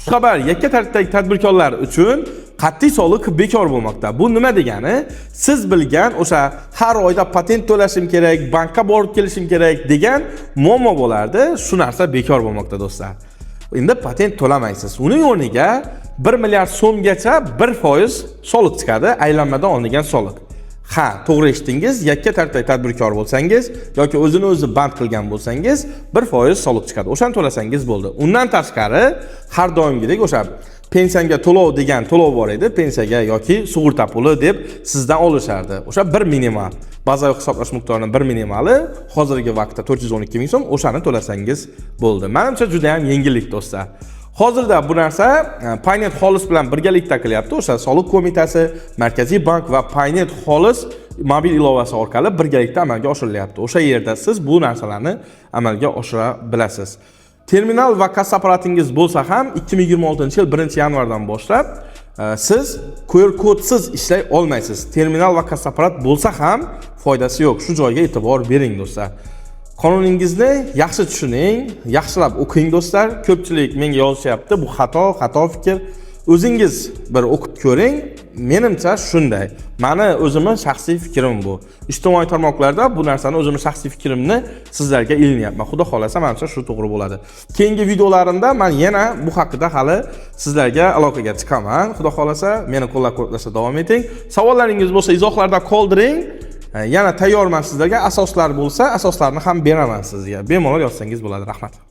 Xushxabar yakka tartibdagi tadbirkorlar uchun qat'iy soliq bekor bo'lmoqda. Bu nima degani? Siz bilgan o'sha har oyda patent to'lashim kerak, bankka borib kelishim kerak degan muammo bo'lardi. Shu narsa bekor bo'lmoqda do'stlar. Endi patent to'lamaysiz. Uning o'rniga 1 milliard so'mgacha 1% soliq chiqadi, aylanmadan olingan soliq. Ha, to'g'ri eshitdingiz. Yakka tartibdagi tadbirkor bo'lsangiz yoki o'zini o'zi band qilgan bo'lsangiz 1% soliq chiqadi. O'shani to'lasangiz bo'ldi. Undan tashqari har doimgidek o'sha pensiyaga to'lov degan to'lov bor edi. Pensiyaga yoki sug'urta puli deb sizdan olishardi. O'sha 1 minimal. Bazaviy hisoblash miqdorining 1 minimali hozirgi vaqtda 412 ming so'm, o'shani to'lasangiz bo'ldi. Menimcha juda ham yengillik do'stlar. Hozirda bu narsa Paynet Xolis bilan birgalikda qilyapti. O'sha soliq qo'mitasi, Markaziy bank va Paynet Xolis mobil ilovasi orqali birgalikda amalga oshirilyapti. O'sha yerda siz bu narsalarni amalga oshira bilasiz. Terminal va kassa apparatingiz bo'lsa ham 2026-yil 1-yanvardan boshlab siz QR kodsiz ishlay olmaysiz. Terminal va kassa apparat bo'lsa ham foydasi yo'q. Shu joyga e'tibor bering do'stlar. Qonuningizni yaxshi tushuning, yaxshilab o'qing do'stlar. Ko'pchilik menga yozishyapti, bu xato fikr. O'zingiz bir o'qib ko'ring. Menimcha shunday. Meni o'zimning shaxsiy fikrim bu. Ijtimoiy tarmoqlarda bu narsani o'zimning shaxsiy fikrimni sizlarga ilinayapman. Xudo xolasa menimcha shu to'g'ri bo'ladi. Keyingi videolarimda men yana bu haqida hali sizlarga aloqaga chiqaman. Xudo xolasa meni qo'llab-quvvatlashda davom eting. Savollaringiz bo'lsa izohlarda qoldiring. Yana tayyorman sizlarga. Asoslar bo'lsa, asoslarni ham beraman sizga. Bemalol yozsangiz bo'ladi. Rahmat.